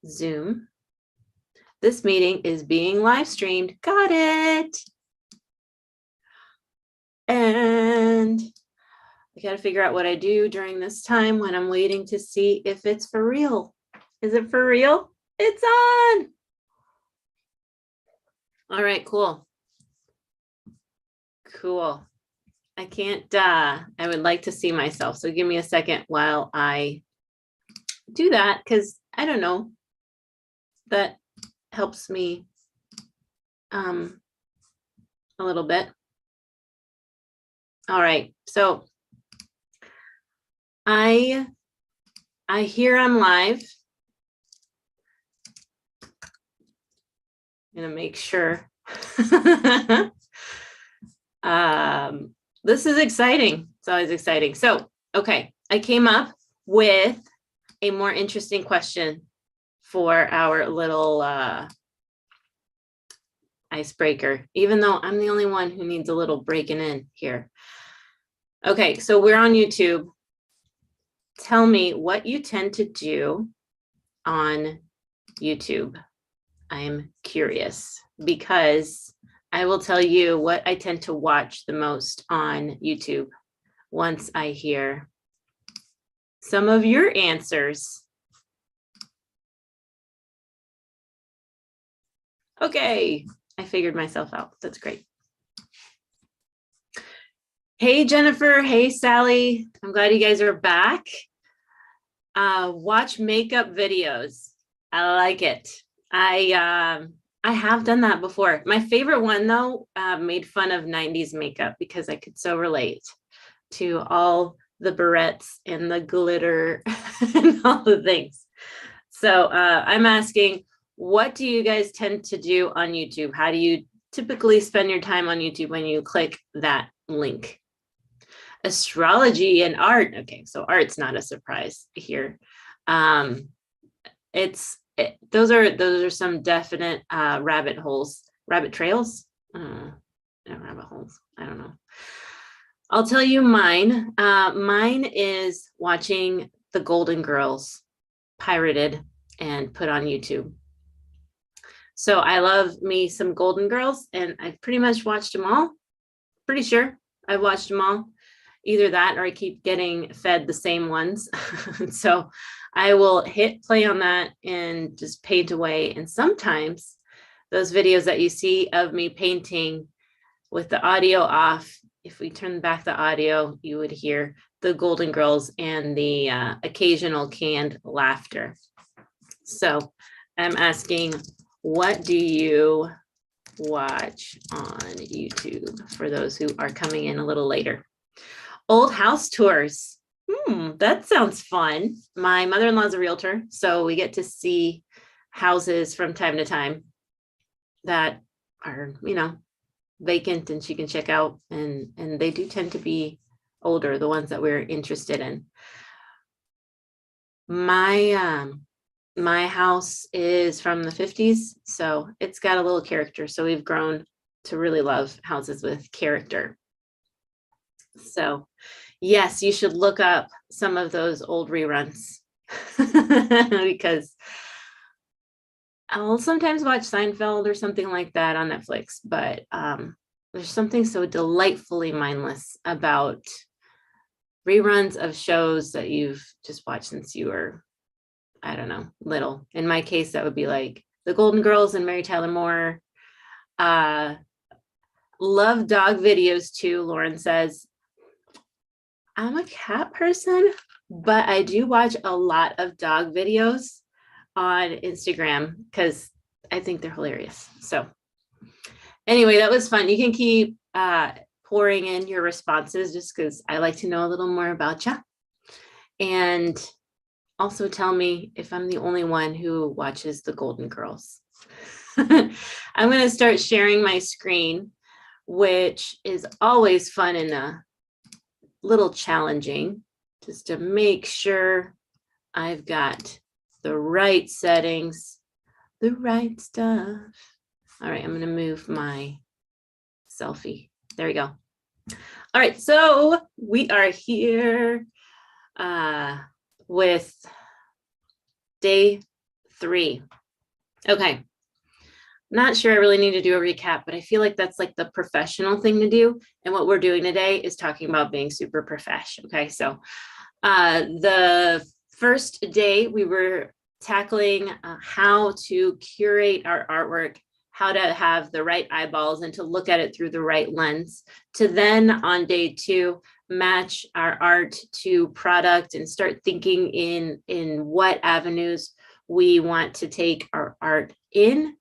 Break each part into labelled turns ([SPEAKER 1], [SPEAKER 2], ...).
[SPEAKER 1] Zoom. This meeting is being live streamed. Got it. And I got to figure out what I do during this time when I'm waiting to see if it's for real. Is it for real? It's on. All right, cool. Cool. I can't, I would like to see myself. So give me a second while I do that, because I don't know, that helps me a little bit. All right, so I hear I'm live. I'm gonna make sure. This is exciting. It's always exciting. So, okay, I came up with a more interesting question for our little icebreaker, even though I'm the only one who needs a little breaking in here. Okay, so we're on YouTube. Tell me what you tend to do on YouTube. I'm curious, because I will tell you what I tend to watch the most on YouTube once I hear some of your answers. Okay, I figured myself out. That's great. Hey, Jennifer. Hey, Sally. I'm glad you guys are back. Watch makeup videos. I like it. I have done that before. My favorite one, though, made fun of 90s makeup, because I could so relate to all the barrettes and the glitter and all the things. So I'm asking, what do you guys tend to do on YouTube? How do you typically spend your time on YouTube when you click that link? Astrology and art. Okay, so art's not a surprise here. Those are some definite rabbit trails. Rabbit holes. I don't know. I'll tell you mine. Mine is watching the Golden Girls pirated and put on YouTube. So I love me some Golden Girls, and I've pretty much watched them all. Pretty sure I've watched them all. Either that, or I keep getting fed the same ones. So I will hit play on that and just paint away. And sometimes those videos that you see of me painting with the audio off, if we turn back the audio, you would hear the Golden Girls and the occasional canned laughter. So I'm asking, what do you watch on YouTube for those who are coming in a little later? Old house tours. That sounds fun. My mother-in-law is a realtor, so we get to see houses from time to time that are, vacant, and she can check out, and they do tend to be older, the ones that we're interested in. My house is from the 50s, so it's got a little character. So we've grown to really love houses with character. So yes, you should look up some of those old reruns because I'll sometimes watch Seinfeld or something like that on Netflix, but there's something so delightfully mindless about reruns of shows that you've just watched since you were, I don't know, little. In my case, that would be like The Golden Girls and Mary Tyler Moore. Love dog videos too, Lauren says. I'm a cat person, but I do watch a lot of dog videos on Instagram because I think they're hilarious. So anyway, that was fun. You can keep pouring in your responses, just because I like to know a little more about you. And also tell me if I'm the only one who watches the Golden Girls. I'm going to start sharing my screen, which is always fun and a little challenging, just to make sure I've got the right settings, the right stuff. All right, I'm going to move my selfie. There we go. All right, so we are here with day 3. Okay. Not sure I really need to do a recap, but I feel like that's like the professional thing to do. And what we're doing today is talking about being super professional. Okay, so the first day we were tackling how to curate our artwork, how to have the right eyeballs and to look at it through the right lens, to then on day 2, match our art to product and start thinking in what avenues we want to take our art in.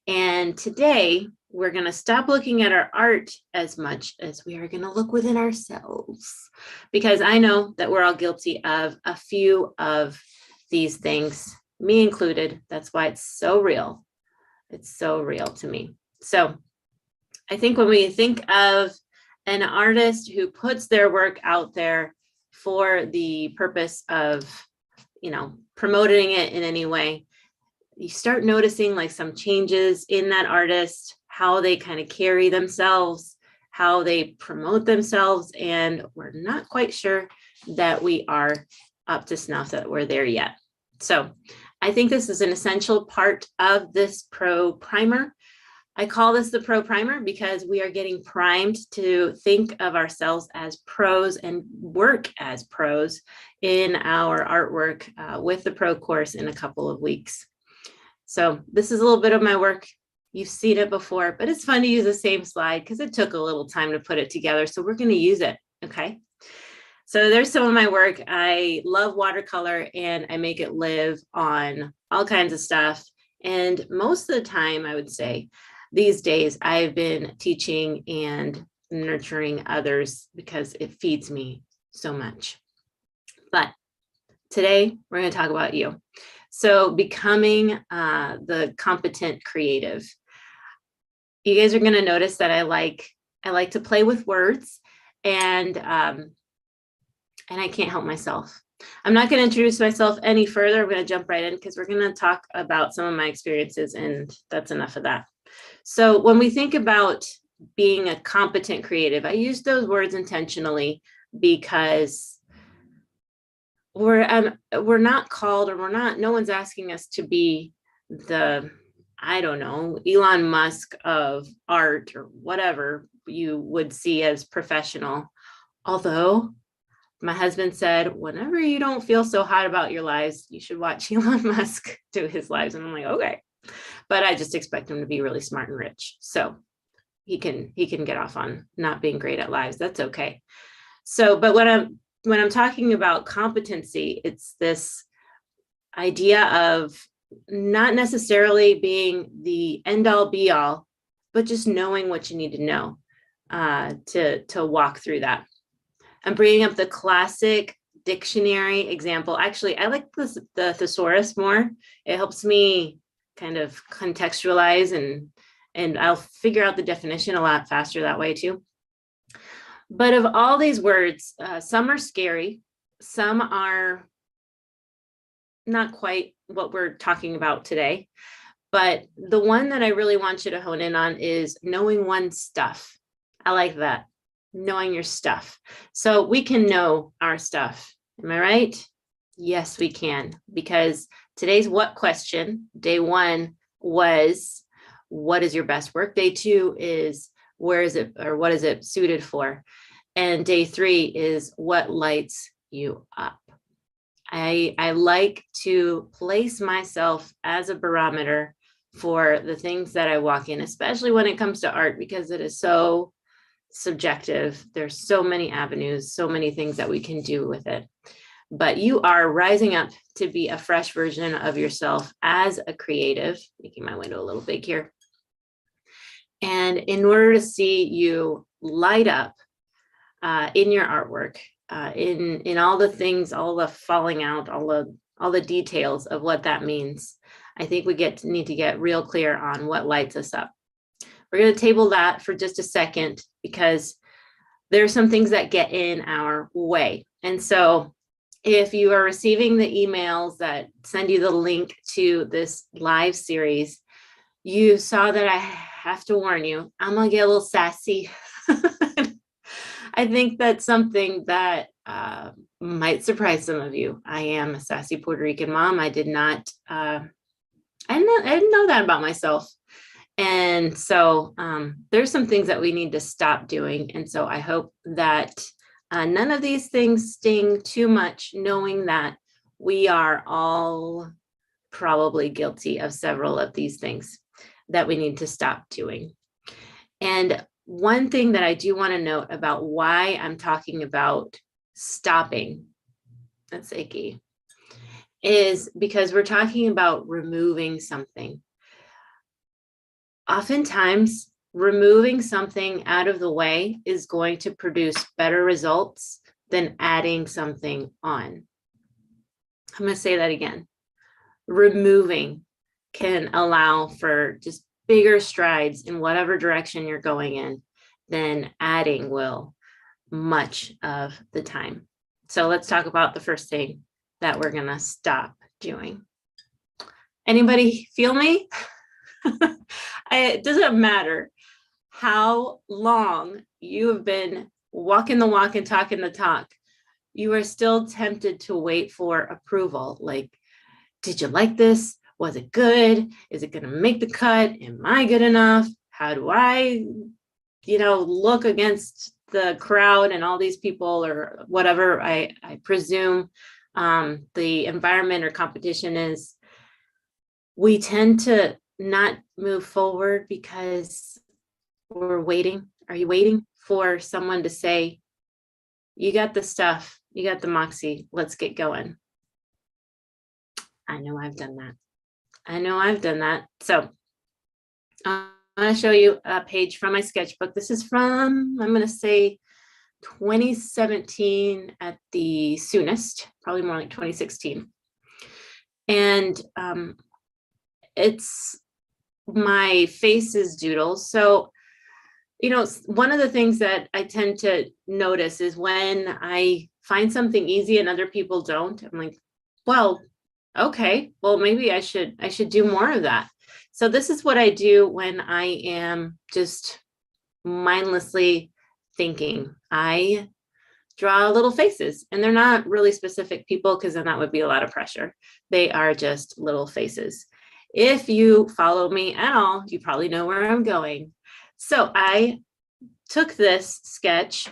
[SPEAKER 1] And today we're going to stop looking at our art as much as we are going to look within ourselves, because I know that we're all guilty of a few of these things, me included. That's why it's so real. It's so real to me. So I think when we think of an artist who puts their work out there for the purpose of, promoting it in any way, you start noticing like some changes in that artist, how they kind of carry themselves, how they promote themselves, and we're not quite sure that we are up to snuff, that we're there yet. So I think this is an essential part of this pro primer. I call this the pro primer because we are getting primed to think of ourselves as pros and work as pros in our artwork with the pro course in a couple of weeks. So this is a little bit of my work. You've seen it before, but it's fun to use the same slide because it took a little time to put it together. So we're going to use it. Okay. So there's some of my work. I love watercolor and I make it live on all kinds of stuff. And most of the time, I would say these days, I've been teaching and nurturing others because it feeds me so much. But today we're going to talk about you. So becoming the competent creative. You guys are going to notice that I like to play with words, and I can't help myself. I'm not going to introduce myself any further. I'm going to jump right in because we're going to talk about some of my experiences, and that's enough of that. So when we think about being a competent creative, I use those words intentionally because we're not called, or no one's asking us to be the, I don't know, Elon Musk of art or whatever you would see as professional. Although my husband said, whenever you don't feel so hot about your lives, you should watch Elon Musk do his lives. And I'm like, okay, but I just expect him to be really smart and rich. So he can get off on not being great at lives. That's okay. So, but when I'm talking about competency, it's this idea of not necessarily being the end all be all, but just knowing what you need to know to walk through that. I'm bringing up the classic dictionary example. Actually, I like the thesaurus more. It helps me kind of contextualize, and I'll figure out the definition a lot faster that way too. But of all these words, some are scary, some are not quite what we're talking about today. But the one that I really want you to hone in on is knowing one's stuff. I like that, knowing your stuff. So we can know our stuff. Am I right? Yes, we can. Because today's what question, day 1 was, what is your best work? Day 2 is, where is it, or what is it suited for? And day 3 is, what lights you up? I like to place myself as a barometer for the things that I walk in, especially when it comes to art, because it is so subjective. There's so many avenues, so many things that we can do with it. But you are rising up to be a fresh version of yourself as a creative, making my window a little big here. And in order to see you light up in your artwork, in all the things, all the falling out, all the details of what that means, I think we need to get real clear on what lights us up. We're going to table that for just a second because there are some things that get in our way. And so if you are receiving the emails that send you the link to this live series, you saw that I have to warn you, I'm going to get a little sassy. I think that's something that might surprise some of you. I am a sassy Puerto Rican mom. I did not I didn't know that about myself. And so there's some things that we need to stop doing. And so I hope that none of these things sting too much, knowing that we are all probably guilty of several of these things that we need to stop doing. And one thing that I do want to note about why I'm talking about stopping, that's icky, is because we're talking about removing something. Oftentimes, removing something out of the way is going to produce better results than adding something on. I'm going to say that again. Removing can allow for just bigger strides in whatever direction you're going in than adding will much of the time. So let's talk about the first thing that we're going to stop doing. Anybody feel me? It doesn't matter how long you have been walking the walk and talking the talk. You are still tempted to wait for approval. Like, did you like this? Was it good? Is it going to make the cut? Am I good enough? How do I, look against the crowd and all these people or whatever I presume the environment or competition is? We tend to not move forward because we're waiting. Are you waiting for someone to say, you got the stuff, you got the moxie, let's get going? I know I've done that. So I'm going to show you a page from my sketchbook. This is from, I'm going to say 2017 at the soonest, probably more like 2016. And it's my faces doodle. So, one of the things that I tend to notice is when I find something easy and other people don't, I'm like, well, okay, well, maybe I should do more of that. So this is what I do when I am just mindlessly thinking. I draw little faces, and they're not really specific people because then that would be a lot of pressure. They are just little faces. If you follow me at all, you probably know where I'm going. So I took this sketch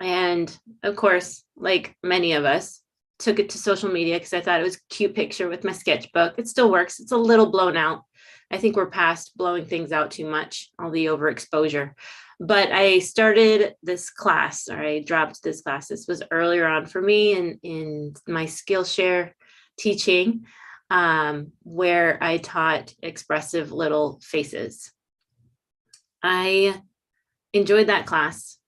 [SPEAKER 1] and, of course, like many of us, took it to social media because I thought it was a cute picture with my sketchbook. It still works. It's a little blown out. I think we're past blowing things out too much, all the overexposure. But I started this class, or I dropped this class. This was earlier on for me in my Skillshare teaching, where I taught expressive little faces. I enjoyed that class.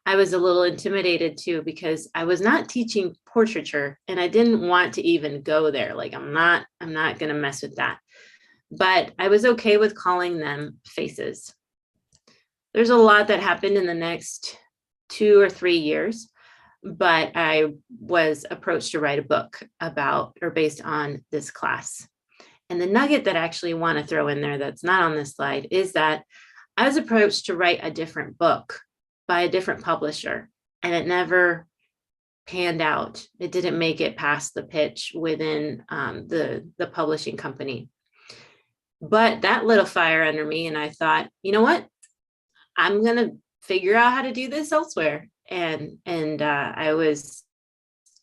[SPEAKER 1] I was a little intimidated too, because I was not teaching portraiture and I didn't want to even go there. Like, I'm not going to mess with that. But I was okay with calling them faces. There's a lot that happened in the next 2 or 3 years, but I was approached to write a book about or based on this class. And the nugget that I actually want to throw in there that's not on this slide is that I was approached to write a different book by a different publisher, and it never panned out. It didn't make it past the pitch within the publishing company. But that lit a fire under me, and I thought, you know what? I'm going to figure out how to do this elsewhere. And I was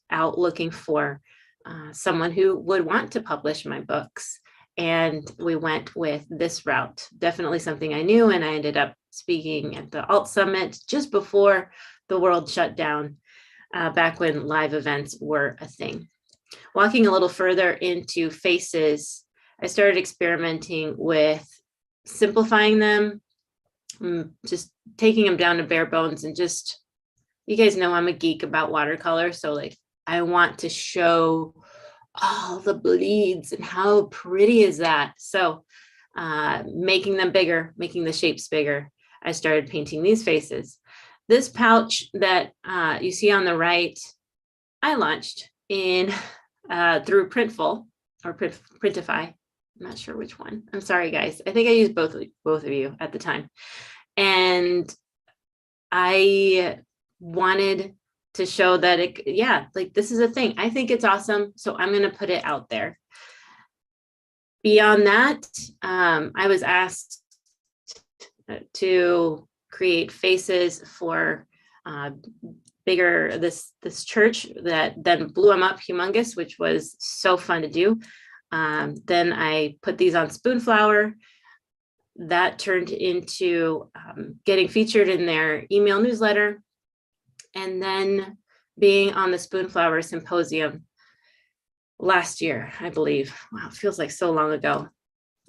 [SPEAKER 1] out looking for someone who would want to publish my books. And we went with this route, definitely something I knew. And I ended up speaking at the Alt Summit just before the world shut down, back when live events were a thing. Walking a little further into faces, I started experimenting with simplifying them, just taking them down to bare bones, and just, you guys know I'm a geek about watercolor. So like, I want to show all the bleeds and how pretty is that. So making them bigger, making the shapes bigger, I started painting these faces. This pouch that you see on the right, I launched in through Printful or Printify. I'm not sure which one. I'm sorry, guys. I think I used both of you at the time. And I wanted to show that like this is a thing. I think it's awesome. So I'm going to put it out there. Beyond that, I was asked to create faces for bigger this church that then blew them up humongous, which was so fun to do. Then I put these on Spoonflower. That turned into getting featured in their email newsletter, and then being on the Spoonflower Symposium last year, I believe. Wow, it feels like so long ago.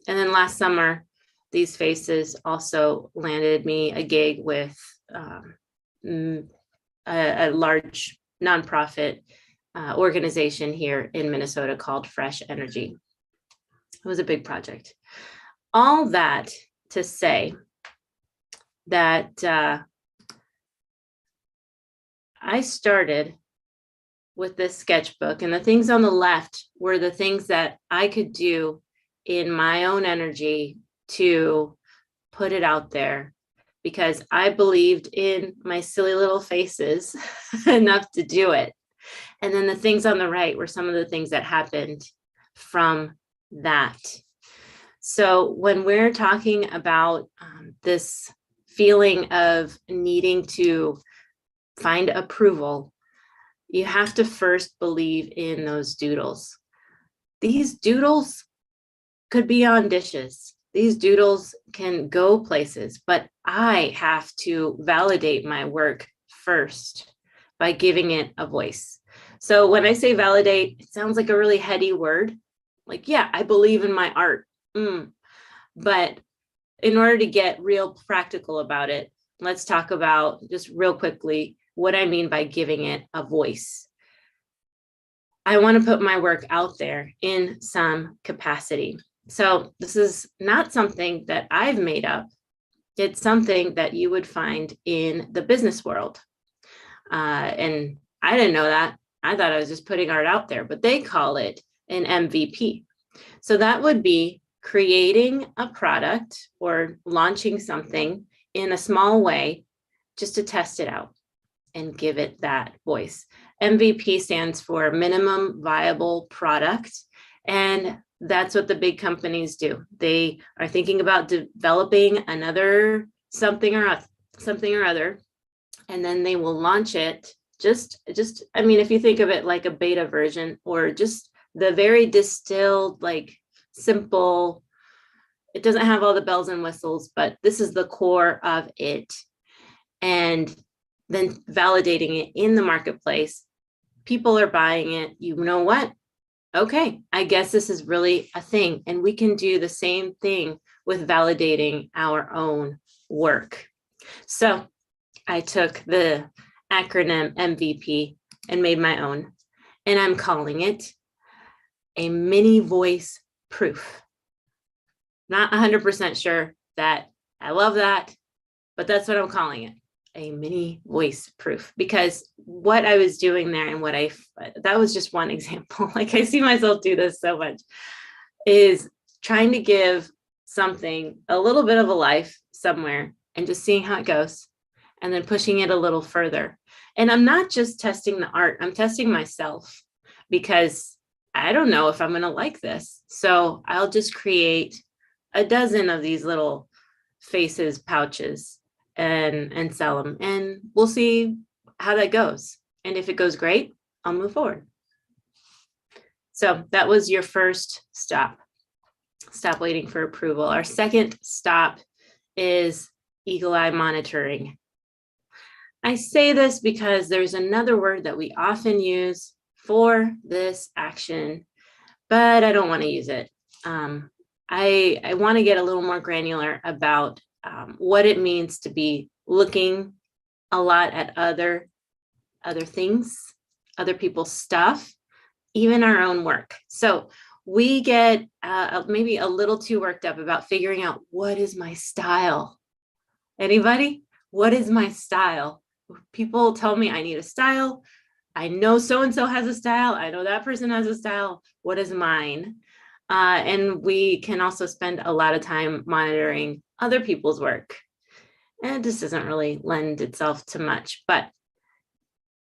[SPEAKER 1] And then last summer, these faces also landed me a gig with a large nonprofit organization here in Minnesota called Fresh Energy. It was a big project. All that to say that I started with this sketchbook, and the things on the left were the things that I could do in my own energy to put it out there, because I believed in my silly little faces enough to do it. And then the things on the right were some of the things that happened from that. So when we're talking about this feeling of needing to find approval, you have to first believe in those doodles. These doodles could be on dishes. These doodles can go places, but I have to validate my work first by giving it a voice. So when I say validate, it sounds like a really heady word. Like, yeah, I believe in my art. But in order to get real practical about it, let's talk about just real quickly what I mean by giving it a voice. I want to put my work out there in some capacity. So this is not something that I've made up. It's something that you would find in the business world. And I didn't know that. I thought I was just putting art out there, but they call it an MVP. So that would be creating a product or launching something in a small way just to test it out and give it that voice. MVP stands for minimum viable product. And that's what the big companies do. They are thinking about developing another something or other, and then they will launch it. I mean, if you think of it like a beta version, or just the very distilled, like simple, it doesn't have all the bells and whistles, but this is the core of it. And then validating it in the marketplace, people are buying it. You know what? Okay, I guess this is really a thing. And we can do the same thing with validating our own work. So I took the acronym MVP and made my own, and I'm calling it a mini voice proof. Not 100% sure that I love that, but that's what I'm calling it, a mini voice proof, because what I was doing there and that was just one example. Like, I see myself do this so much, is trying to give something a little bit of a life somewhere and just seeing how it goes, and then pushing it a little further. And I'm not just testing the art, I'm testing myself, because I don't know if I'm going to like this. So I'll just create a dozen of these little faces pouches and sell them, and we'll see how that goes. And if it goes great, I'll move forward. So that was your first stop. Stop waiting for approval. Our second stop is eagle eye monitoring. I say this because there's another word that we often use for this action, but I don't want to use it. I want to get a little more granular about what it means to be looking a lot at other things, other people's stuff, even our own work. So we get maybe a little too worked up about figuring out, what is my style? Anybody? What is my style? People tell me I need a style. I know so-and-so has a style. I know that person has a style. What is mine? And we can also spend a lot of time monitoring other people's work. And this doesn't really lend itself to much, but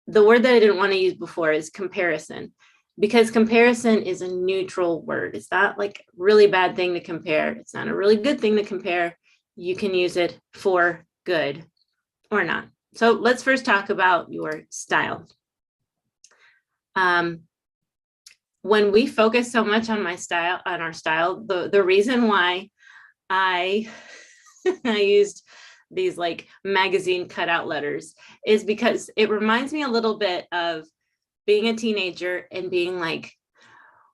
[SPEAKER 1] the word that I didn't want to use before is comparison. because comparison is a neutral word. It's not like a really bad thing to compare. It's not a really good thing to compare. You can use it for good or not. So let's first talk about your style. When we focus so much on our style, the reason why I used these like magazine cutout letters is because it reminds me a little bit of being a teenager and being like,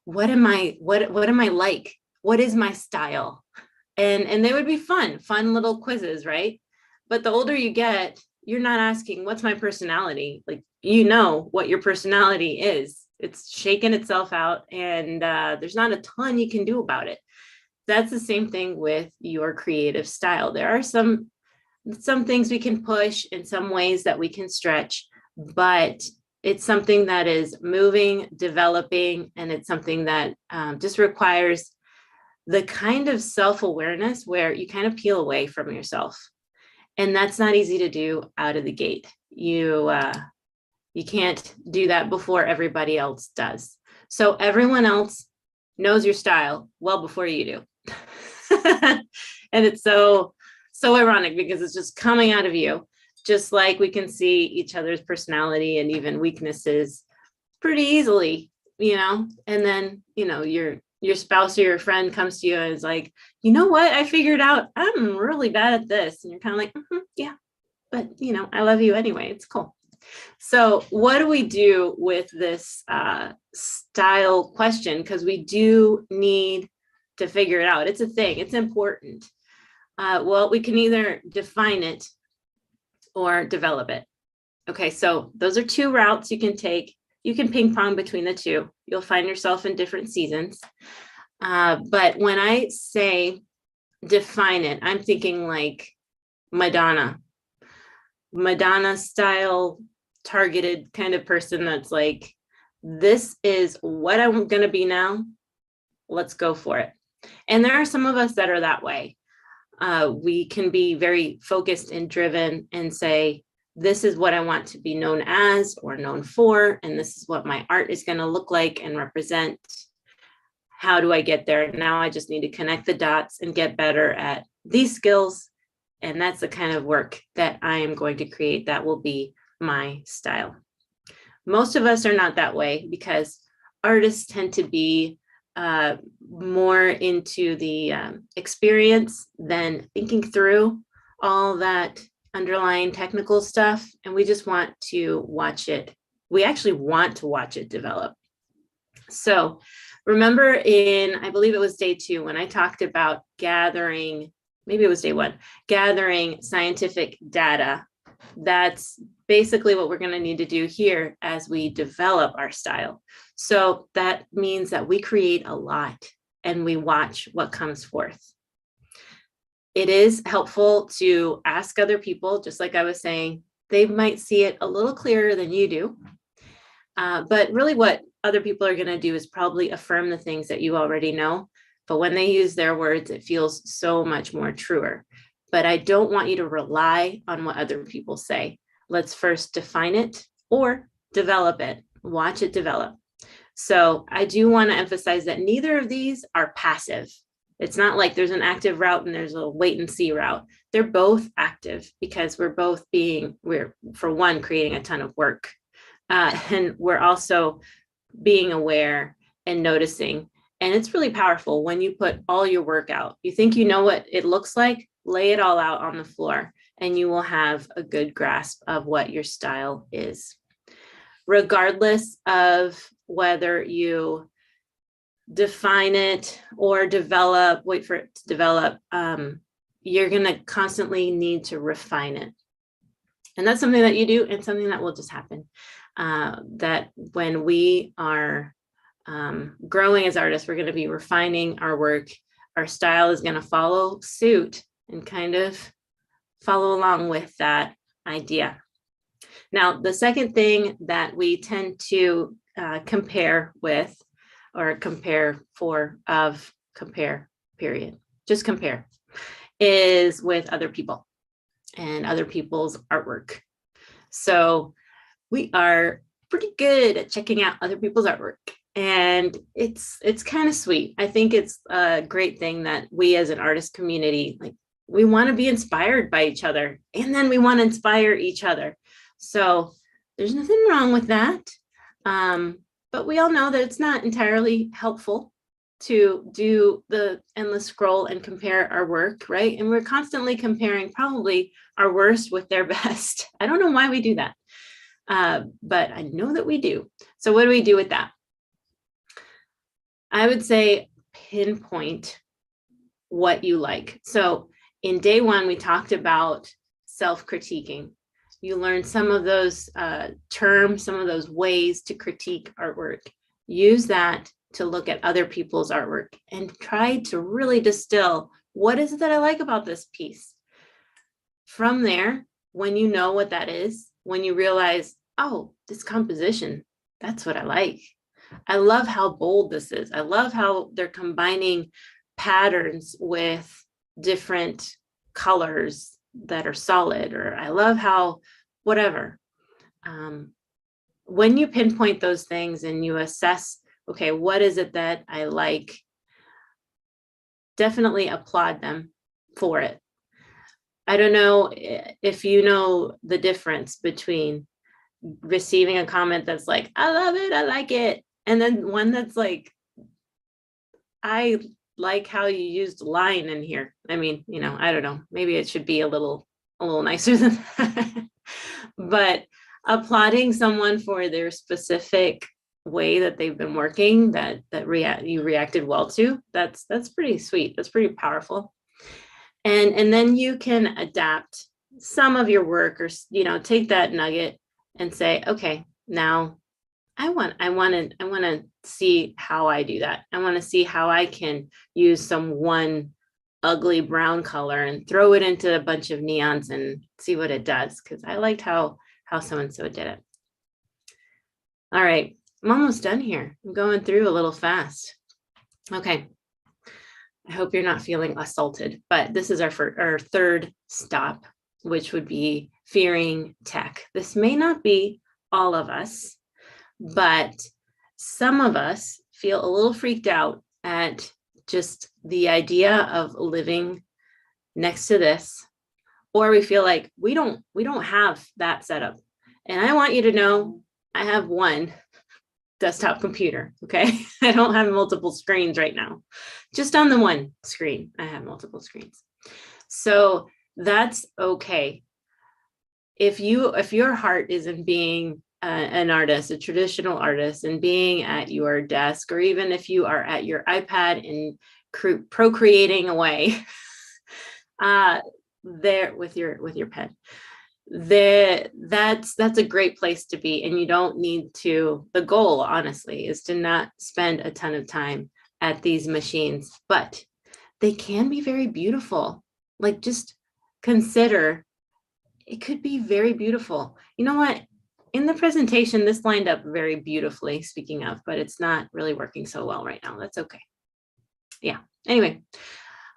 [SPEAKER 1] what am I like? What is my style? And they would be fun little quizzes, right? But the older you get, you're not asking, what's my personality? Like, you know what your personality is. It's shaken itself out, and there's not a ton you can do about it. That's the same thing with your creative style. There are some things we can push and some ways that we can stretch, but it's something that is moving, developing, and it's something that just requires the kind of self-awareness where you kind of peel away from yourself. And that's not easy to do out of the gate. You can't do that before everybody else does. So everyone else knows your style well before you do. And it's so ironic because it's just coming out of you, just like we can see each other's personality and even weaknesses pretty easily, and then, your spouse or your friend comes to you and is like, you know what, I figured out I'm really bad at this. And you're kind of like, yeah, but I love you anyway. It's cool. So what do we do with this style question? Because we do need to figure it out. It's a thing. It's important. Well, we can either define it or develop it. Okay, so those are two routes you can take. You can ping pong between the two. You'll find yourself in different seasons. But when I say define it, I'm thinking like Madonna style, targeted kind of person that's like, this is what I'm going to be now. Let's go for it. And there are some of us that are that way. We can be very focused and driven and say, this is what I want to be known as or known for, and this is what my art is going to look like and represent. How do I get there? Now I just need to connect the dots and get better at these skills. And that's the kind of work that I am going to create that will be my style. Most of us are not that way because artists tend to be more into the experience than thinking through all that underlying technical stuff. And we just want to watch it. We actually want to watch it develop. So remember I believe it was day 2, when I talked about gathering, maybe it was day 1, gathering scientific data. That's basically what we're going to need to do here as we develop our style. So that means that we create a lot and we watch what comes forth. It is helpful to ask other people, just like I was saying. They might see it a little clearer than you do. But really what other people are going to do is probably affirm the things that you already know. But when they use their words, it feels so much more truer. But I don't want you to rely on what other people say. Let's first define it or develop it. Watch it develop. So I do want to emphasize that neither of these are passive. It's not like there's an active route and there's a wait and see route. They're both active because we're for one, creating a ton of work. And we're also being aware and noticing. And it's really powerful when you put all your work out. You think you know what it looks like, lay it all out on the floor, and you will have a good grasp of what your style is. Regardless of whether you define it or develop, wait for it to develop, you're going to constantly need to refine it. And that's something that you do and something that will just happen. That when we are growing as artists, we're going to be refining our work. Our style is going to follow suit and kind of follow along with that idea. Now, the second thing that we tend to compare with, or compare period, just compare, is with other people and other people's artwork. So we are pretty good at checking out other people's artwork. And it's kind of sweet. I think it's a great thing that we as an artist community, like, we want to be inspired by each other, and then we want to inspire each other. So there's nothing wrong with that. But we all know that it's not entirely helpful to do the endless scroll and compare our work, right? And we're constantly comparing probably our worst with their best. I don't know why we do that, but I know that we do. So what do we do with that? I would say pinpoint what you like. So in day one, we talked about self-critiquing. You learned some of those terms, some of those ways to critique artwork. Use that to look at other people's artwork and try to really distill, what is it that I like about this piece? From there, when you know what that is, when you realize, oh, this composition, that's what I like. I love how bold this is. I love how they're combining patterns with different colors that are solid, or I love how whatever. When you pinpoint those things and you assess, okay, what is it that I like? Definitely applaud them for it. I don't know if you know the difference between receiving a comment that's like, I love it, I like it, and then one that's like, I like how you used line in here. I mean, I don't know, maybe it should be a little nicer than that. But applauding someone for their specific way that they've been working, that you reacted well to, that's pretty sweet. That's pretty powerful. And then you can adapt some of your work, or take that nugget and say, okay, now I want to see how I do that. I want to see how I can use some one ugly brown color and throw it into a bunch of neons and see what it does, because I liked how so-and-so did it. All right, I'm almost done here. I'm going through a little fast. Okay. I hope you're not feeling assaulted, but this is our third stop, which would be fearing tech. This may not be all of us, but some of us feel a little freaked out at just the idea of living next to this, or we feel like we don't have that setup. And I want you to know, I have one desktop computer, okay? I don't have multiple screens right now. Just on the one screen, I have multiple screens. So that's okay. If your heart is in being an artist, a traditional artist, and being at your desk, or even if you are at your iPad and procreating away there with your pen, that's a great place to be. And you don't need to, the goal honestly is to not spend a ton of time at these machines, but they can be very beautiful. Like, just consider, it could be very beautiful. You know what? In the presentation, this lined up very beautifully, speaking of, but it's not really working so well right now. That's okay. Yeah. Anyway,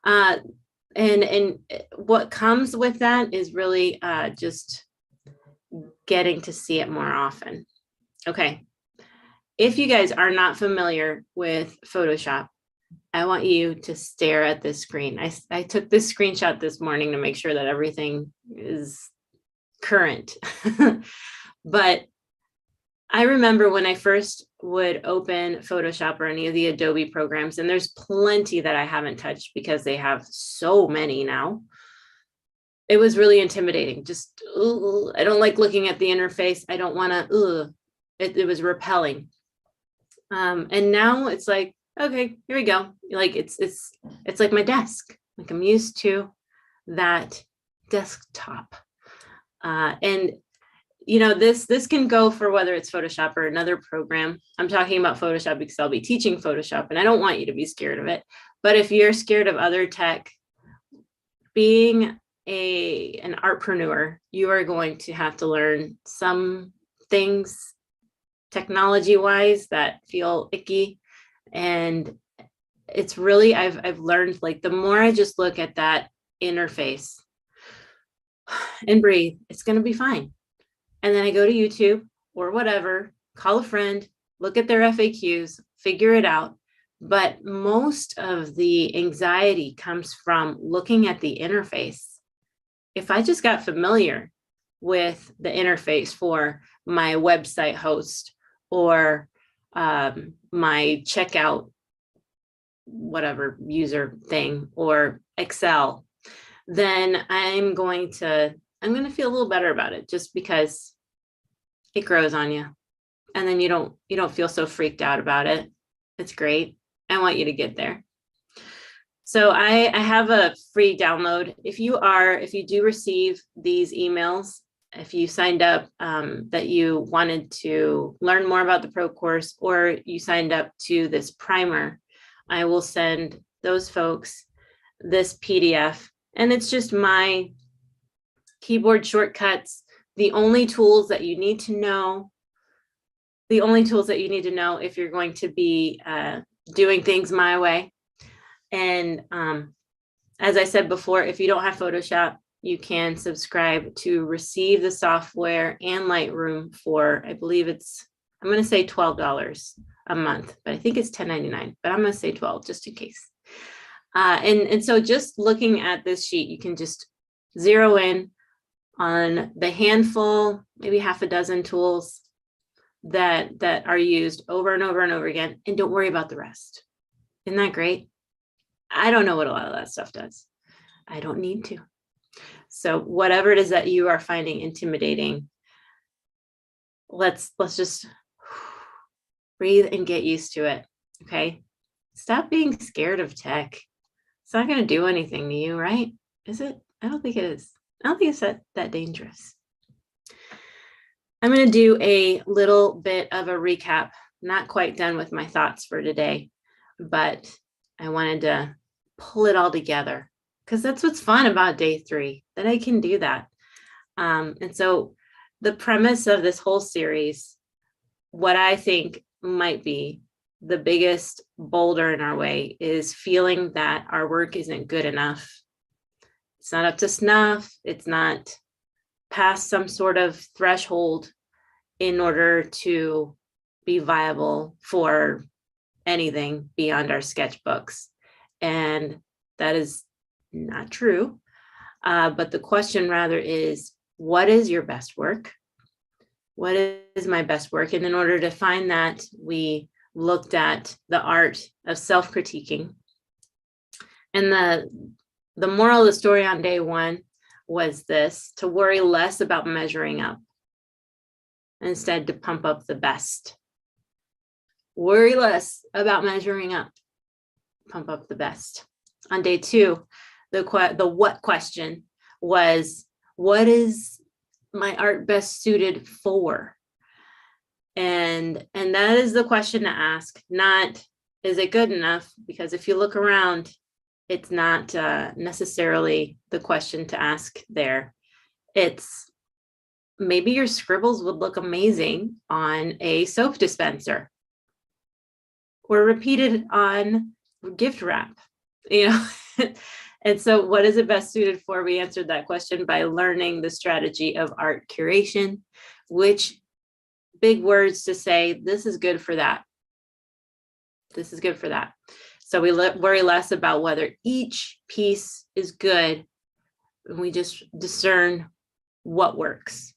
[SPEAKER 1] and what comes with that is really just getting to see it more often. Okay. If you guys are not familiar with Photoshop, I want you to stare at this screen. I took this screenshot this morning to make sure that everything is current. But I remember when I first would open Photoshop or any of the Adobe programs, and there's plenty that I haven't touched because they have so many now. It was really intimidating. Just, I don't like looking at the interface. I don't want to, it was repelling. And now it's like, okay, here we go. Like, it's like my desk. Like, I'm used to that desktop. And this can go for whether it's Photoshop or another program. I'm talking about Photoshop because I'll be teaching Photoshop, and I don't want you to be scared of it. But if you're scared of other tech, being an artpreneur, you are going to have to learn some things technology-wise that feel icky. And it's really, I've learned, like, the more I just look at that interface and breathe, it's going to be fine. And then I go to YouTube or whatever, call a friend, look at their FAQs, figure it out. But most of the anxiety comes from looking at the interface. If I just got familiar with the interface for my website host or my checkout, whatever user thing, or Excel, then I'm going to feel a little better about it, just because it grows on you. And then you don't feel so freaked out about it. It's great. I want you to get there. So I have a free download. If you do receive these emails, if you signed up that you wanted to learn more about the pro course, or you signed up to this primer, I will send those folks this PDF. And it's just my keyboard shortcuts, the only tools that you need to know if you're going to be doing things my way. And as I said before, if you don't have Photoshop, you can subscribe to receive the software and Lightroom for, I believe I'm going to say $12 a month, but I think it's $10.99, but I'm going to say $12 just in case. And so just looking at this sheet, you can just zero in on the handful, maybe half a dozen tools that are used over and over and over again, and don't worry about the rest. Isn't that great? I don't know what a lot of that stuff does. I don't need to. So whatever it is that you are finding intimidating, let's just breathe and get used to it. Okay. Stop being scared of tech. It's not going to do anything to you, right? Is it? I don't think it is. I don't think it's that dangerous. I'm going to do a little bit of a recap. Not quite done with my thoughts for today, but I wanted to pull it all together, because that's what's fun about day 3, that I can do that. And so the premise of this whole series, what I think might be the biggest boulder in our way, is feeling that our work isn't good enough. It's not up to snuff. It's not past some sort of threshold in order to be viable for anything beyond our sketchbooks. And that is not true. But the question rather is, what is your best work? What is my best work? And in order to find that, we looked at the art of self-critiquing. And the moral of the story on day 1 was this: to worry less about measuring up, instead to pump up the best. Worry less about measuring up, pump up the best. On day 2, the what question was, what is my art best suited for? And that is the question to ask, not is it good enough? Because if you look around, it's not necessarily the question to ask there. It's maybe your scribbles would look amazing on a soap dispenser, or repeated on gift wrap, And so what is it best suited for? We answered that question by learning the strategy of art curation, which big words to say, this is good for that. This is good for that. So we worry less about whether each piece is good, and we just discern what works.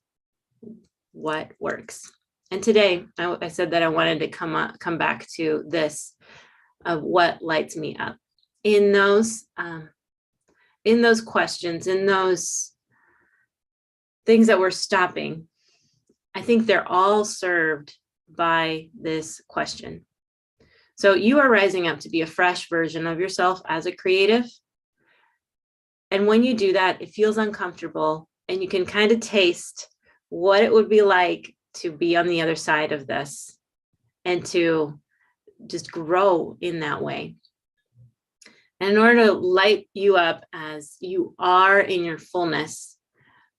[SPEAKER 1] What works. And today, I said that I wanted to come back to this of what lights me up. In those questions, in those things that we're stopping, I think they're all served by this question. So you are rising up to be a fresh version of yourself as a creative. And when you do that, it feels uncomfortable, and you can kind of taste what it would be like to be on the other side of this and to just grow in that way. And in order to light you up as you are in your fullness,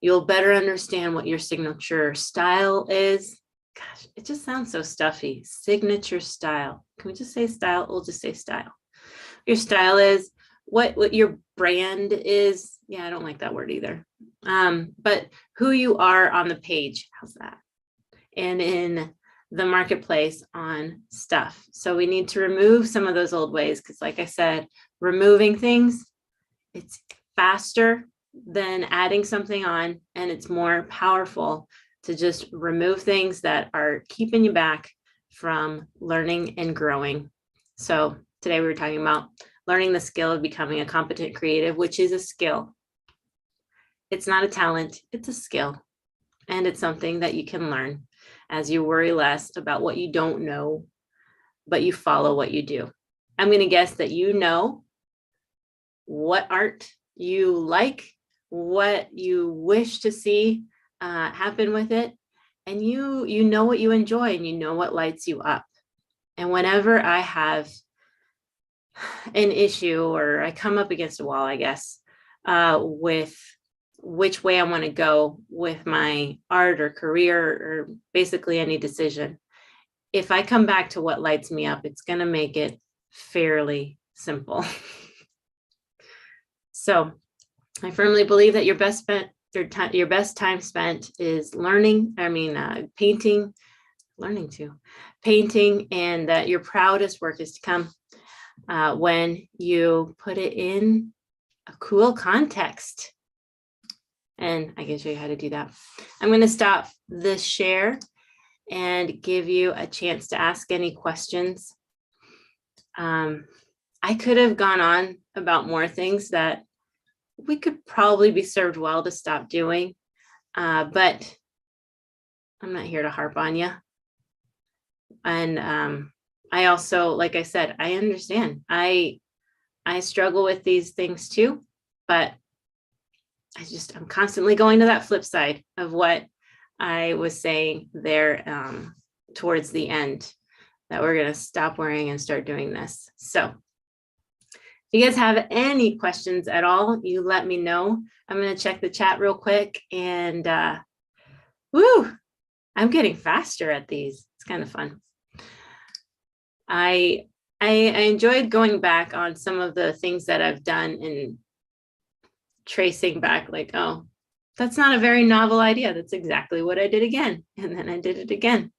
[SPEAKER 1] you'll better understand what your signature style is. Gosh, it just sounds so stuffy. Signature style. Can we just say style? We'll just say style. Your style is what your brand is. Yeah, I don't like that word either. But who you are on the page. How's that? And in the marketplace on stuff. So we need to remove some of those old ways, because like I said, removing things, it's faster than adding something on, and it's more powerful to just remove things that are keeping you back from learning and growing. So today we were talking about learning the skill of becoming a competent creative, which is a skill. It's not a talent, it's a skill. And it's something that you can learn as you worry less about what you don't know, but you follow what you do. I'm going to guess that you know what art you like, what you wish to see happen with it, and you know what you enjoy, and you know what lights you up. And whenever I have an issue, or I come up against a wall, I guess, with which way I want to go with my art or career, or basically any decision, if I come back to what lights me up, it's going to make it fairly simple. So I firmly believe that your best time spent is painting, and that your proudest work is to come when you put it in a cool context. And I can show you how to do that. I'm going to stop this share and give you a chance to ask any questions. I could have gone on about more things that we could probably be served well to stop doing, but I'm not here to harp on you. And I also, like I said, I understand. I struggle with these things too, but I'm constantly going to that flip side of what I was saying there towards the end, that we're going to stop worrying and start doing this. So if you guys have any questions at all, you let me know. I'm going to check the chat real quick, and I'm getting faster at these. It's kind of fun. I enjoyed going back on some of the things that I've done and tracing back, like, oh, that's not a very novel idea. That's exactly what I did again. And then I did it again.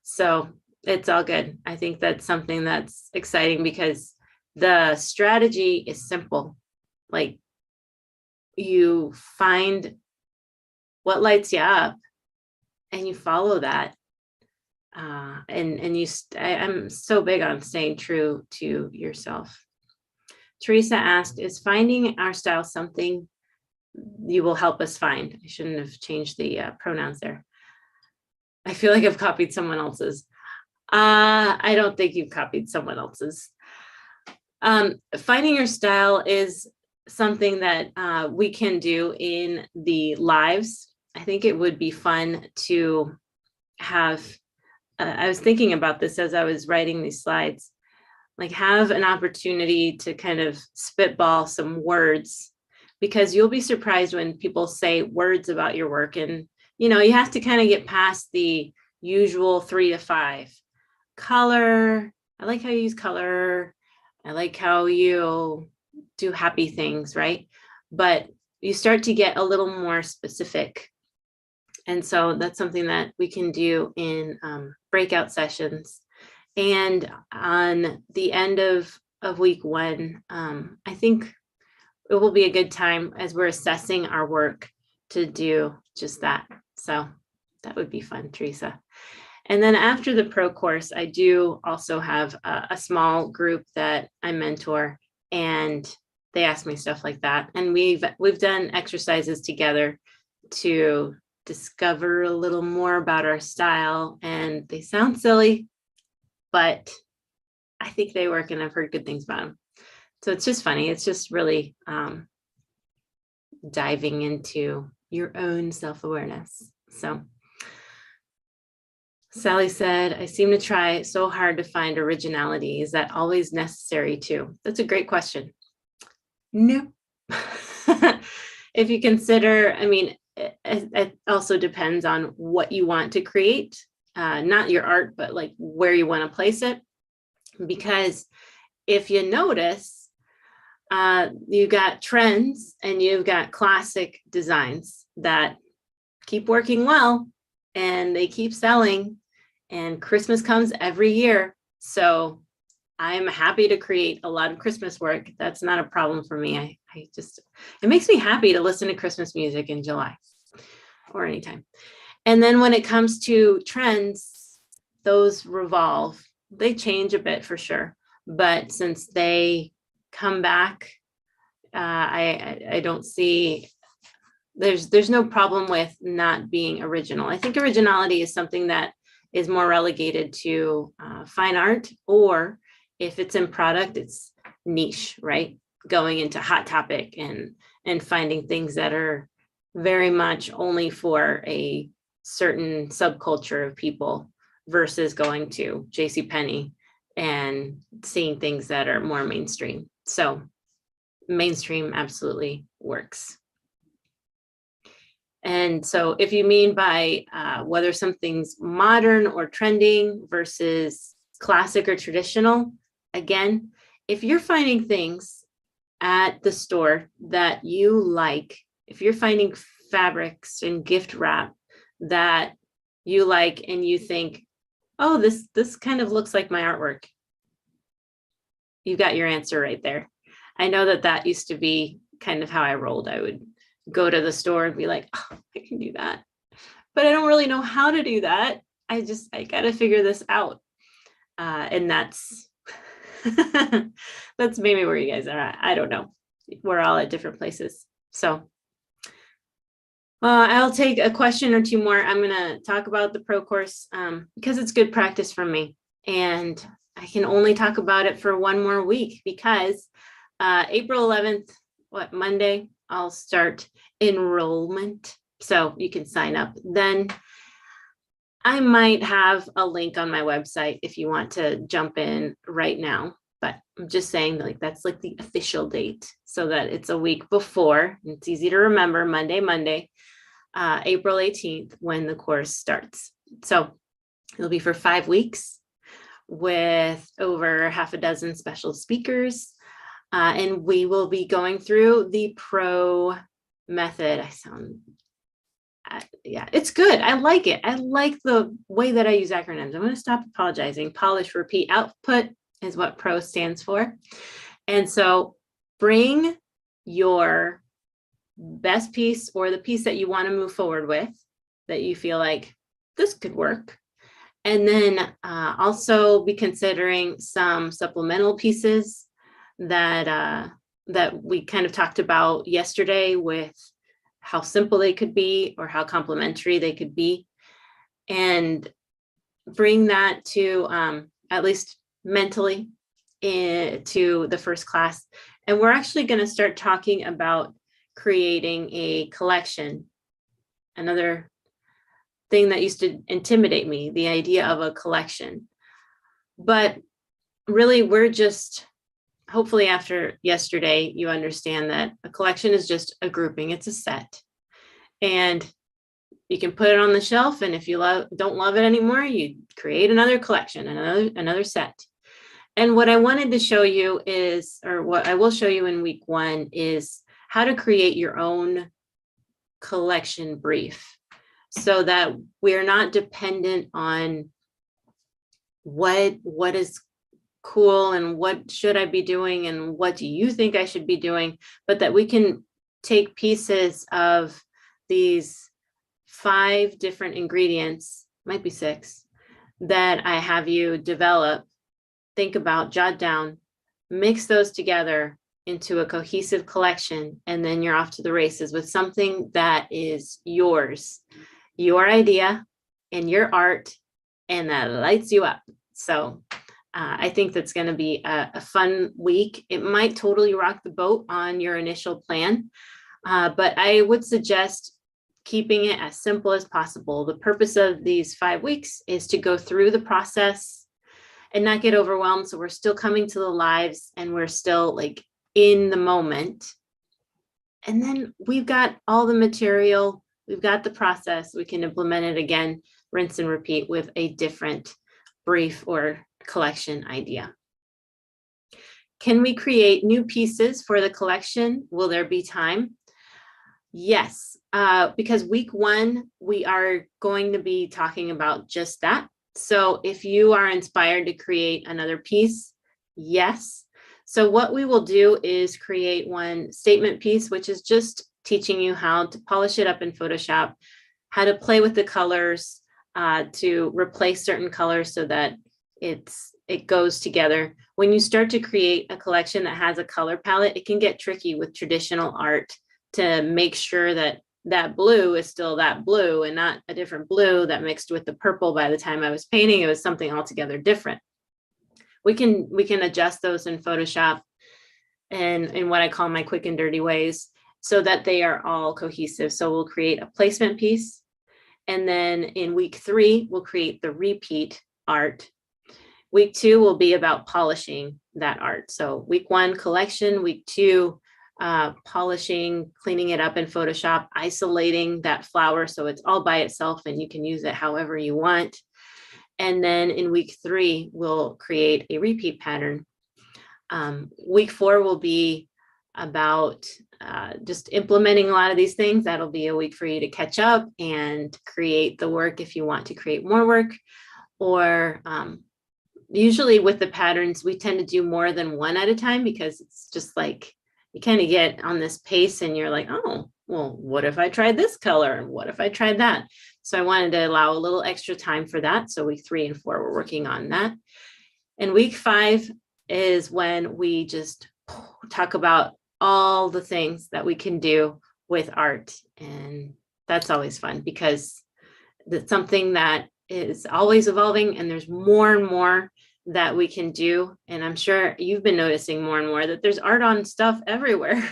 [SPEAKER 1] So it's all good. I think that's something that's exciting, because the strategy is simple. Like, you find what lights you up and you follow that. I'm so big on staying true to yourself. Teresa asked, is finding our style something you will help us find? I shouldn't have changed the pronouns there. I feel like I've copied someone else's. I don't think you've copied someone else's. Finding your style is something that we can do in the lives. I think it would be fun to have, I was thinking about this as I was writing these slides, like have an opportunity to kind of spitball some words, because you'll be surprised when people say words about your work. And, you have to kind of get past the usual 3 to 5. Color, I like how you use color. I like how you do happy things, right? But you start to get a little more specific. And so that's something that we can do in breakout sessions. And on the end of week 1, I think it will be a good time as we're assessing our work to do just that. So that would be fun, Teresa. And then after the pro course, I do also have a small group that I mentor, and they ask me stuff like that. And we've done exercises together to discover a little more about our style, and they sound silly, but I think they work, and I've heard good things about them. So it's just funny. It's just really diving into your own self-awareness. So Sally said, I seem to try so hard to find originality. Is that always necessary too? That's a great question. No. If you consider, it also depends on what you want to create, not your art, but like where you want to place it. Because if you notice, you got trends and you've got classic designs that keep working well and they keep selling, and Christmas comes every year. So I'm happy to create a lot of Christmas work. That's not a problem for me. It makes me happy to listen to Christmas music in July or anytime. And then when it comes to trends, those revolve. They change a bit for sure. But since they come back, I don't see, there's no problem with not being original. I think originality is something that is more relegated to fine art, or if it's in product, it's niche, right? Going into Hot Topic and finding things that are very much only for a certain subculture of people versus going to JCPenney and seeing things that are more mainstream. So mainstream absolutely works. And so if you mean by whether something's modern or trending versus classic or traditional, again, if you're finding things at the store that you like, if you're finding fabrics and gift wrap that you like and you think, oh, this kind of looks like my artwork, you got your answer right there. I know that used to be kind of how I rolled. I would go to the store and be like, oh, I can do that, but I don't really know how to do that. I got to figure this out. And that's that's maybe where you guys are at. I don't know. We're all at different places. So I'll take a question or two more. I'm going to talk about the pro course because it's good practice for me. And I can only talk about it for one more week because April 11th, Monday, I'll start enrollment. So you can sign up then. I might have a link on my website if you want to jump in right now, but I'm just saying that's like the official date so that it's a week before. It's easy to remember, Monday, April 18th when the course starts. So it'll be for 5 weeks with over half a dozen special speakers. And we will be going through the pro method. Yeah, it's good. I like it. I like the way that I use acronyms. I'm going to stop apologizing. Polish, repeat, output is what pro stands for. And so bring your best piece or the piece that you want to move forward with that you feel like this could work. And then also be considering some supplemental pieces that we kind of talked about yesterday with how simple they could be or how complementary they could be, and bring that to at least mentally to the first class. And we're actually going to start talking about creating a collection. Another thing that used to intimidate me, the idea of a collection. But really, we're just, hopefully after yesterday, you understand that a collection is just a grouping. It's a set. And you can put it on the shelf. And if you don't love it anymore, you create another collection, another set. And what I wanted to show you is, or what I will show you in week 1 is how to create your own collection brief so that we're not dependent on what is cool and what should I be doing and what do you think I should be doing, but that we can take pieces of these 5 different ingredients, might be 6, that I have you develop, think about, jot down, mix those together into a cohesive collection, and then you're off to the races with something that is yours, your idea and your art, and that lights you up. So I think that's going to be a fun week. It might totally rock the boat on your initial plan, but I would suggest keeping it as simple as possible. The purpose of these 5 weeks is to go through the process and not get overwhelmed. So we're still coming to the lives and we're still in the moment. And then we've got all the material, we've got the process, we can implement it again, rinse and repeat with a different brief or collection idea. Can we create new pieces for the collection? Will there be time? Yes, because week 1, we are going to be talking about just that. So if you are inspired to create another piece, yes. So what we will do is create one statement piece, which is just teaching you how to polish it up in Photoshop, how to play with the colors, to replace certain colors so that it goes together. When you start to create a collection that has a color palette, it can get tricky with traditional art to make sure that that blue is still that blue and not a different blue that mixed with the purple. By the time I was painting, it was something altogether different. We can adjust those in Photoshop and in what I call my quick and dirty ways so that they are all cohesive. So we'll create a placement piece. And then in week 3, we'll create the repeat art. Week 2 will be about polishing that art. So week 1, collection. Week 2, polishing, cleaning it up in Photoshop, isolating that flower so it's all by itself and you can use it however you want. And then in week 3, we'll create a repeat pattern. Week 4 will be about just implementing a lot of these things. That'll be a week for you to catch up and create the work if you want to create more work. Or usually with the patterns, we tend to do more than one at a time because it's just like you kind of get on this pace and you're like, oh, well, what if I tried this color? And what if I tried that? So I wanted to allow a little extra time for that. So week 3 and 4, we're working on that. And week 5 is when we just talk about all the things that we can do with art. And that's always fun because it's something that is always evolving and there's more and more that we can do. And I'm sure you've been noticing more and more that there's art on stuff everywhere.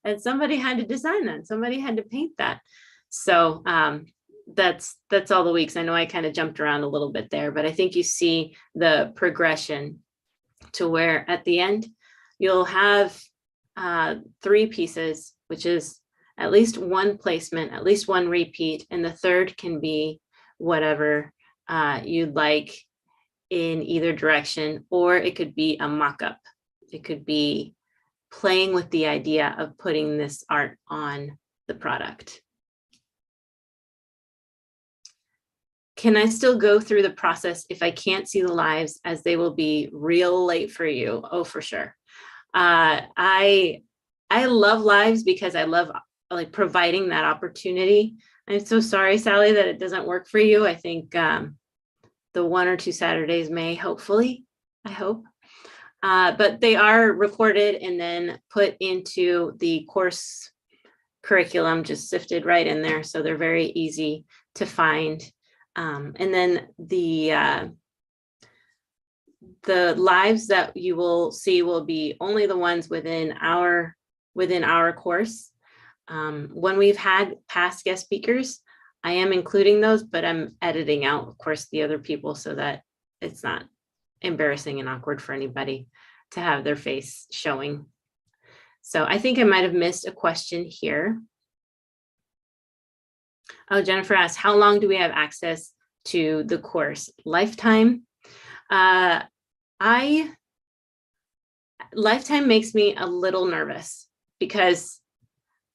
[SPEAKER 1] And somebody had to design that. Somebody had to paint that. So that's all the weeks. I know I kind of jumped around a little bit there, but I think you see the progression to where at the end you'll have 3 pieces, which is at least one placement, at least one repeat, and the third can be whatever you'd like in either direction, or it could be a mock-up. It could be playing with the idea of putting this art on the product. Can I still go through the process if I can't see the lives, as they will be real late for you? Oh, for sure. I love lives because I love like providing that opportunity. I'm so sorry, Sally, that it doesn't work for you. I think the 1 or 2 Saturdays may, hopefully, I hope. But they are recorded and then put into the course curriculum, just sifted right in there. So they're very easy to find. And then the lives that you will see will be only the ones within our course. When we've had past guest speakers, I am including those, but I'm editing out, of course, the other people so that it's not embarrassing and awkward for anybody to have their face showing. So I think I might have missed a question here. Oh, Jennifer asked, how long do we have access to the course? Lifetime. Lifetime makes me a little nervous because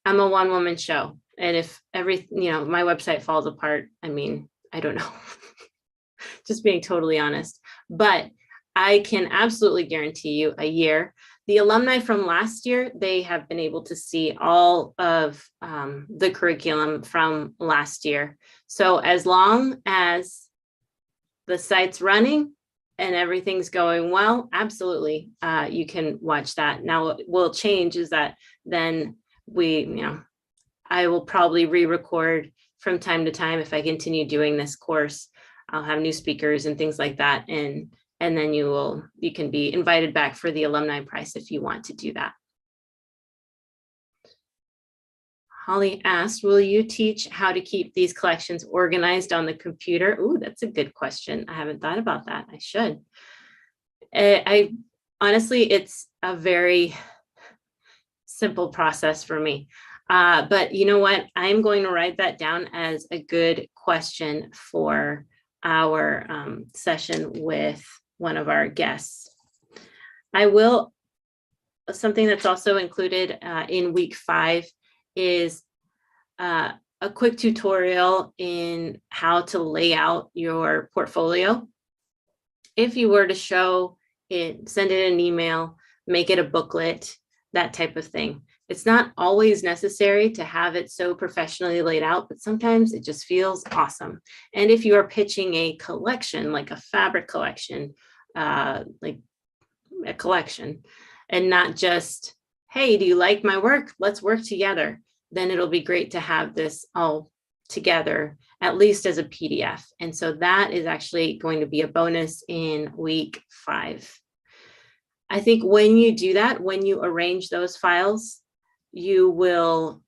[SPEAKER 1] I'm a one-woman show. And if my website falls apart, I mean, I don't know, just being totally honest, but I can absolutely guarantee you a year. The alumni from last year, they have been able to see all of the curriculum from last year. So as long as the site's running and everything's going well, absolutely, you can watch that. Now, what will change is that then I will probably re-record from time to time. If I continue doing this course, I'll have new speakers and things like that. And then you can be invited back for the alumni price if you want to do that. Holly asked, will you teach how to keep these collections organized on the computer? Ooh, that's a good question. I haven't thought about that. I should. I honestly, it's a very simple process for me. But you know what? I'm going to write that down as a good question for our session with one of our guests. Something that's also included in week 5 is a quick tutorial in how to lay out your portfolio. If you were to show it, send it an email, make it a booklet, that type of thing. It's not always necessary to have it so professionally laid out, but sometimes it just feels awesome. And if you are pitching a collection, like a fabric collection, like a collection, and not just, hey, do you like my work? Let's work together. Then it'll be great to have this all together, at least as a PDF. And so that is actually going to be a bonus in week 5. I think when you do that, when you arrange those files, you will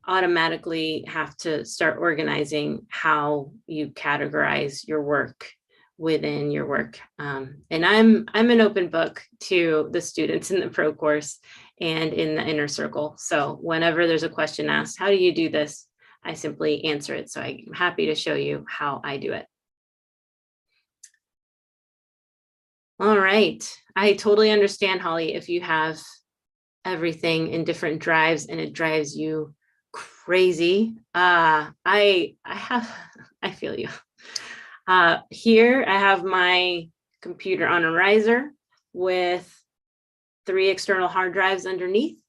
[SPEAKER 1] automatically have to start organizing how you categorize your work within your work. And I'm an open book to the students in the pro course and in the inner circle. So whenever there's a question asked, how do you do this? I simply answer it. So I'm happy to show you how I do it. All right. I totally understand, Holly, if you have everything in different drives and it drives you crazy. I feel you. Here I have my computer on a riser with 3 external hard drives underneath,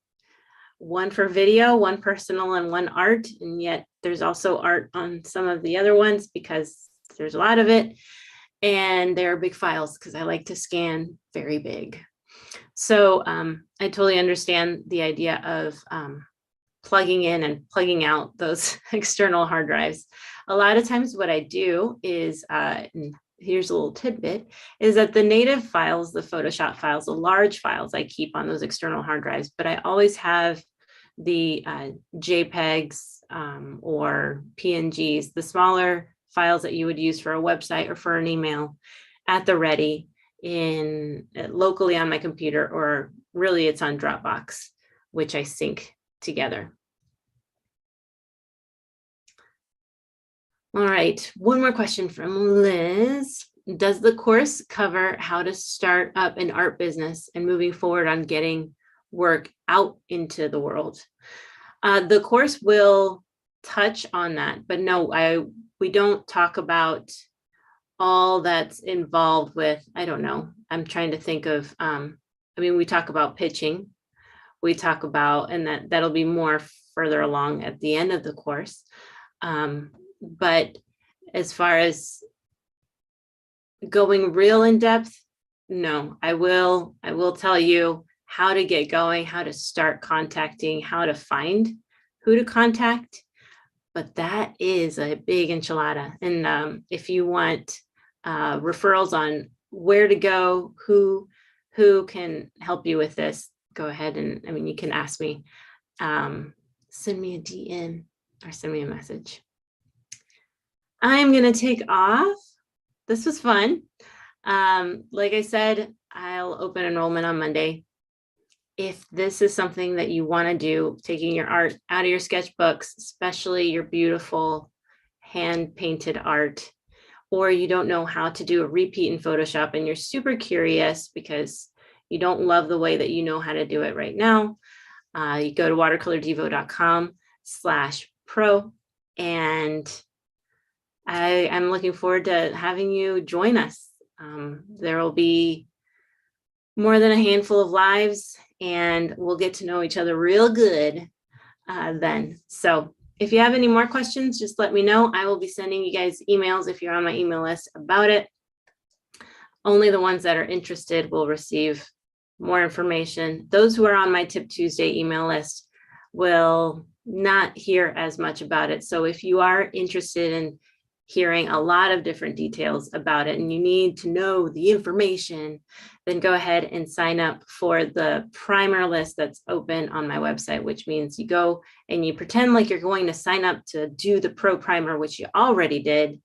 [SPEAKER 1] one for video, one personal, and one art. And yet there's also art on some of the other ones because there's a lot of it. And they're big files because I like to scan very big. So I totally understand the idea of plugging in and plugging out those external hard drives. A lot of times what I do is, and here's a little tidbit, is that the native files, the Photoshop files, the large files I keep on those external hard drives, but I always have the JPEGs or PNGs, the smaller files that you would use for a website or for an email at the ready in locally on my computer, or really it's on Dropbox, which I sync together. All right, one more question from Liz. Does the course cover how to start up an art business and moving forward on getting work out into the world? The course will touch on that, but no, we don't talk about all that's involved with, I don't know, I'm trying to think of, we talk about pitching, we talk about, and that'll be more further along at the end of the course. But as far as going real in depth, no, I will tell you how to get going, how to start contacting, how to find who to contact. But that is a big enchilada. And if you want referrals on where to go, who can help you with this, go ahead and, you can ask me, send me a DM or send me a message. I'm going to take off. This was fun. Like I said, I'll open enrollment on Monday. If this is something that you want to do, taking your art out of your sketchbooks, especially your beautiful hand-painted art, or you don't know how to do a repeat in Photoshop and you're super curious because you don't love the way that you know how to do it right now, you go to watercolordevo.com/pro, and I'm looking forward to having you join us. There will be more than a handful of lives, and we'll get to know each other real good then. So if you have any more questions, just let me know. I will be sending you guys emails if you're on my email list about it. Only the ones that are interested will receive more information. Those who are on my Tip Tuesday email list will not hear as much about it. So if you are interested in hearing a lot of different details about it and you need to know the information, then go ahead and sign up for the primer list that's open on my website, which means you go and you pretend like you're going to sign up to do the pro primer, which you already did.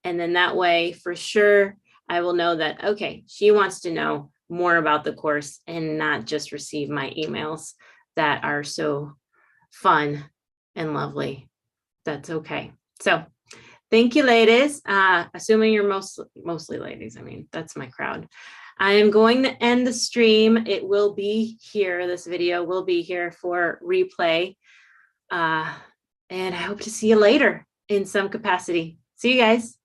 [SPEAKER 1] And then that way, for sure, I will know that, okay, she wants to know more about the course and not just receive my emails that are so fun and lovely. That's okay. So thank you, ladies. Assuming you're mostly ladies. That's my crowd. I am going to end the stream. It will be here. This video will be here for replay. And I hope to see you later in some capacity. See you guys.